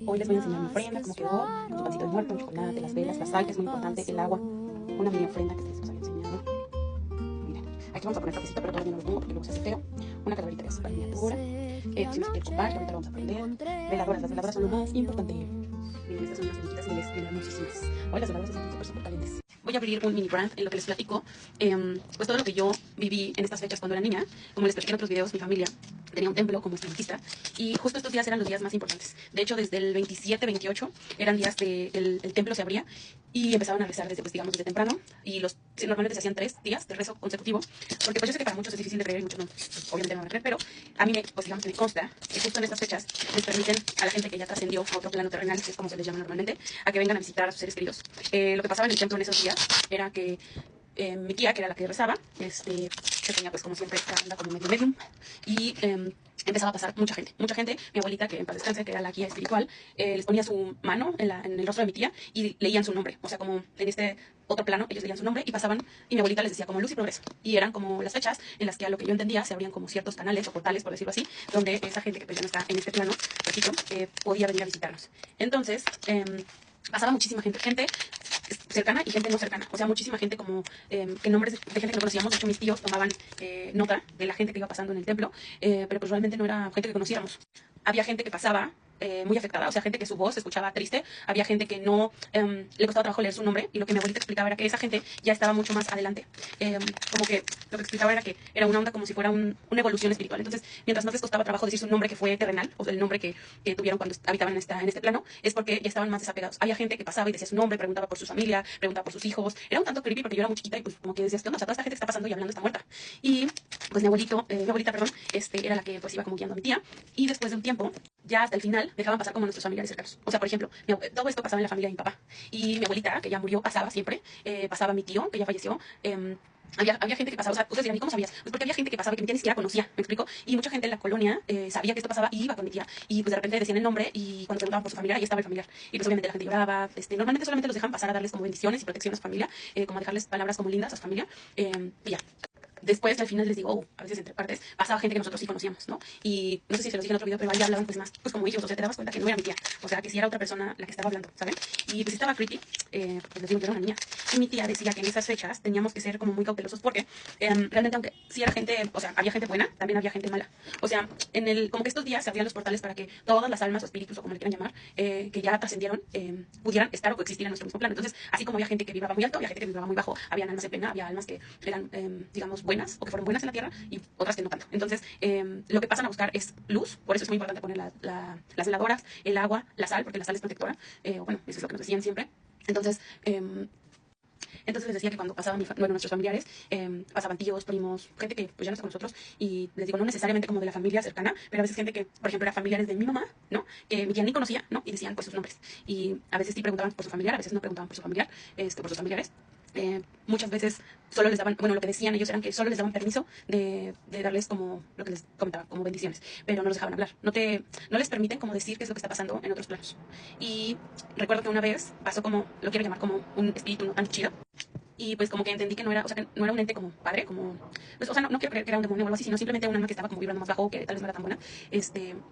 Hoy les voy a enseñar mi ofrenda, cómo quedó, con su pancito de muerto, el chocolate, las velas, la sal, que es muy importante, el agua, una mini ofrenda que les había enseñado. Miren, aquí vamos a poner cafecito, pero todavía no lo pongo porque luego se hace feo. Una calaverita que es para miniatura, pusimos aquí el copal, que ahorita lo vamos a prender. Veladoras, las veladoras son lo más importante. Miren, estas son unas bonitas que les vienen muchísimas. Hoy las veladoras se sienten súper calientes. Voy a abrir un mini brand en lo que les platico, pues todo lo que yo viví en estas fechas cuando era niña. Como les platiqué en otros videos, mi familia tenía un templo como espiritista y justo estos días eran los días más importantes. De hecho, desde el 27, 28 eran días de el templo se abría y empezaban a rezar desde, pues digamos, desde temprano, y normalmente se hacían 3 días de rezo consecutivo, porque pues yo sé que para muchos es difícil de creer y muchos no, pues, obviamente no van a creer, pero a mí pues digamos que me consta que justo en estas fechas les permiten a la gente que ya trascendió a otro plano terrenal, que es como se les llama normalmente, a que vengan a visitar a sus seres queridos. Lo que pasaba en el templo en esos días era que mi tía, que era la que rezaba, que tenía pues como siempre esta onda como medio medium, y empezaba a pasar mucha gente, mi abuelita, que en paz descanse, que era la guía espiritual, les ponía su mano en el rostro de mi tía y leían su nombre, o sea, como en este otro plano, ellos leían su nombre y pasaban, y mi abuelita les decía como luz y progreso, y eran como las fechas en las que, a lo que yo entendía, se abrían como ciertos canales o portales, por decirlo así, donde esa gente que pues ya no está en este plano, repito, podía venir a visitarnos. Entonces, pasaba muchísima gente cercana y gente no cercana, o sea, muchísima gente como que nombres de gente que no conocíamos. De hecho, mis tíos tomaban nota de la gente que iba pasando en el templo, pero pues realmente no era gente que conociéramos. Había gente que pasaba muy afectada, o sea, gente que su voz se escuchaba triste, había gente que no le costaba trabajo leer su nombre, y lo que mi abuelita explicaba era que esa gente ya estaba mucho más adelante, como que lo que explicaba era que era una onda como si fuera una evolución espiritual. Entonces, mientras más les costaba trabajo decir su nombre que fue terrenal, o sea, el nombre que tuvieron cuando habitaban en este plano, es porque ya estaban más desapegados. Había gente que pasaba y decía su nombre, preguntaba por su familia, preguntaba por sus hijos. Era un tanto creepy porque yo era muy chiquita y pues como que decías, ¿qué onda? O sea, toda esta gente que está pasando y hablando está muerta. Y pues mi abuelita, perdón, era la que pues iba como guiando a mi tía, y después de un tiempo, ya hasta el final, dejaban pasar como nuestros familiares cercanos. O sea, por ejemplo, todo esto pasaba en la familia de mi papá, y mi abuelita, que ya murió, pasaba siempre, pasaba mi tío, que ya falleció, había gente que pasaba. O sea, ustedes dirán, ¿y cómo sabías? Pues porque había gente que pasaba y que mi tía ni siquiera conocía, ¿me explico? Y mucha gente en la colonia sabía que esto pasaba y iba con mi tía. Y pues de repente decían el nombre, y cuando preguntaban por su familiar, ahí estaba el familiar. Y pues obviamente la gente lloraba. Normalmente solamente los dejan pasar a darles como bendiciones y protección a su familia, como a dejarles palabras como lindas a su familia, y ya. Después, al final les digo, a veces entre partes, pasaba gente que nosotros sí conocíamos, ¿no? Y no sé si se los dije en otro video, pero ahí hablaban pues más, pues como ellos, o sea, te dabas cuenta que no era mi tía, o sea, que sí era otra persona la que estaba hablando, ¿saben? Y pues estaba creepy, pues les digo, yo era una niña, y mi tía decía que en esas fechas teníamos que ser como muy cautelosos, porque realmente, aunque sí era gente, o sea, había gente buena, también había gente mala. O sea, como que estos días se abrían los portales para que todas las almas o espíritus, o como le quieran llamar, que ya trascendieron, pudieran estar o coexistir en nuestro mismo plano. Entonces, así como había gente que vibraba muy alto, había gente que vibraba muy bajo, había almas de pena, había almas que eran, digamos, buenas, o que fueron buenas en la tierra, y otras que no tanto. Entonces, lo que pasan a buscar es luz, por eso es muy importante poner las veladoras, el agua, la sal, porque la sal es protectora, bueno, eso es lo que nos decían siempre. Entonces, les decía que cuando pasaban nuestros familiares, pasaban tíos, primos, gente que pues ya no está con nosotros, y les digo, no necesariamente como de la familia cercana, pero a veces gente que, por ejemplo, era familiares de mi mamá, ¿no? Que mi tía ni conocía, ¿no? Y decían pues sus nombres. Y a veces sí preguntaban por su familiar, a veces no preguntaban por su familiar, por sus familiares. Muchas veces solo les daban, bueno, lo que decían ellos eran que solo les daban permiso de darles como lo que les comentaba, como bendiciones, pero no los dejaban hablar. No les permiten como decir qué es lo que está pasando en otros planos. Y recuerdo que una vez pasó como, lo quiero llamar como un espíritu no tan chido, y pues como que entendí que no era, o sea, que no era un ente como padre, como, pues, o sea, no quiero creer que era un demonio o algo así, sino simplemente un alma que estaba como vibrando más bajo, que tal vez no era tan buena, y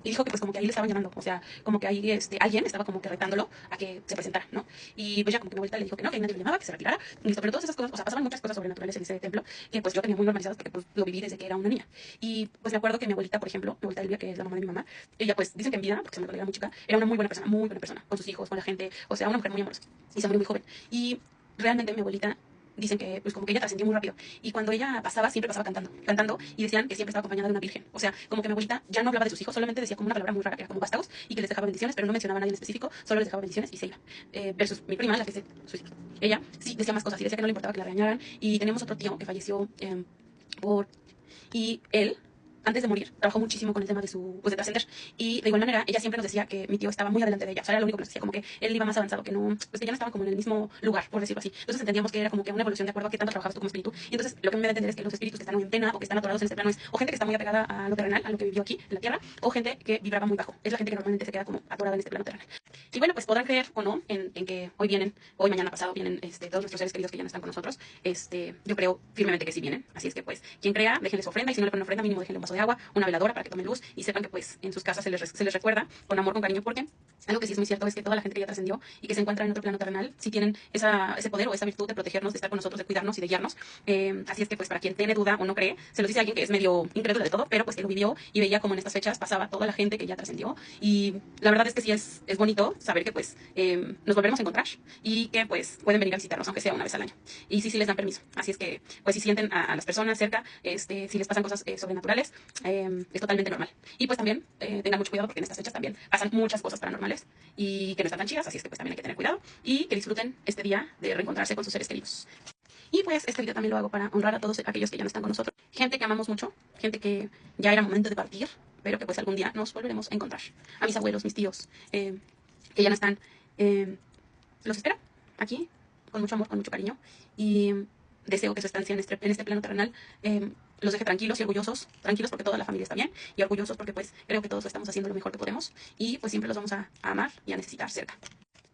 dijo que pues como que ahí le estaban llamando, o sea, como que ahí, alguien estaba como que retándolo a que se presentara, ¿no? Y pues ya como que mi abuelita le dijo que nadie le llamaba, que se retirara, y listo. Pero todas esas cosas, o sea, pasaban muchas cosas sobrenaturales en ese templo, que pues yo tenía muy normalizadas, porque pues lo viví desde que era una niña. Y pues me acuerdo que mi abuelita, por ejemplo, mi abuelita Elvia, que es la mamá de mi mamá, ella pues dicen que en vida, porque se me era muy chica, era una muy buena persona, con sus hijos, con la gente, o sea, una mujer muy amorosa, y se murió muy joven. Y realmente mi abuelita, dicen que pues como que ella trascendió muy rápido, y cuando ella pasaba siempre pasaba cantando, y decían que siempre estaba acompañada de una virgen. O sea, como que mi abuelita ya no hablaba de sus hijos, solamente decía como una palabra muy rara que era como vástagos, y que les dejaba bendiciones, pero no mencionaba a nadie en específico, solo les dejaba bendiciones y se iba. Versus mi prima, la que se suicidó, ella sí decía más cosas, y decía que no le importaba que la regañaran. Y teníamos otro tío que falleció por y él, antes de morir, trabajó muchísimo con el tema de pues de trascender. Y de igual manera, ella siempre nos decía que mi tío estaba muy adelante de ella. O sea, era lo único que nos decía, como que él iba más avanzado, que no, pues que ya no estaban como en el mismo lugar, por decirlo así. Entonces entendíamos que era como que una evolución de acuerdo a qué tanto trabajabas tú como espíritu. Y entonces lo que me da a entender es que los espíritus que están muy en pena, o que están atorados en este plano, es o gente que está muy apegada a lo terrenal, a lo que vivió aquí en la tierra, o gente que vibraba muy bajo. Es la gente que normalmente se queda como atorada en este plano terrenal. Y bueno, pues podrán creer o no en que hoy, mañana, pasado vienen todos nuestros seres queridos que ya no están con nosotros. Yo creo firmemente que sí vienen. Así es que pues, quien crea, déjenle su ofrenda, y si no le ponen ofrenda, mínimo déjenle un vaso vaso de agua, una veladora para que tomen luz y sepan que pues en sus casas se les recuerda con amor, con cariño, porque algo que sí es muy cierto es que toda la gente que ya trascendió y que se encuentra en otro plano terrenal, sí tienen ese poder o esa virtud de protegernos, de estar con nosotros, de cuidarnos y de guiarnos. Así es que pues para quien tiene duda o no cree, se lo dice alguien que es medio incrédulo de todo, pero pues que lo vivió y veía como en estas fechas pasaba toda la gente que ya trascendió. Y la verdad es que sí es bonito saber que pues nos volveremos a encontrar y que pues pueden venir a visitarnos, aunque sea una vez al año. Y sí les dan permiso. Así es que pues si sienten a las personas cerca, si les pasan cosas sobrenaturales, es totalmente normal. Y pues también tengan mucho cuidado porque en estas fechas también pasan muchas cosas paranormales y que no están tan chidas, así es que pues también hay que tener cuidado y que disfruten este día de reencontrarse con sus seres queridos. Y pues este video también lo hago para honrar a todos aquellos que ya no están con nosotros. Gente que amamos mucho, gente que ya era momento de partir, pero que pues algún día nos volveremos a encontrar. A mis abuelos, mis tíos, que ya no están, los espero aquí, con mucho amor, con mucho cariño. Y deseo que su estancia en este plano terrenal los deje tranquilos y orgullosos, tranquilos porque toda la familia está bien, y orgullosos porque pues creo que todos lo estamos haciendo lo mejor que podemos, y pues siempre los vamos a amar y a necesitar cerca.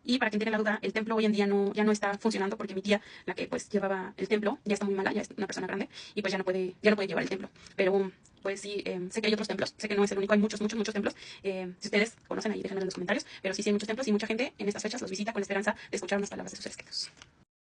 Y para quien tiene la duda, el templo hoy en día ya no está funcionando porque mi tía, la que pues llevaba el templo, ya está muy mala, ya es una persona grande y pues ya no puede llevar el templo. Pero pues sí, sé que hay otros templos, sé que no es el único, hay muchos templos. Si ustedes conocen ahí, déjenmelo en los comentarios, pero sí hay muchos templos y mucha gente en estas fechas los visita con la esperanza de escuchar unas palabras de sus seres queridos.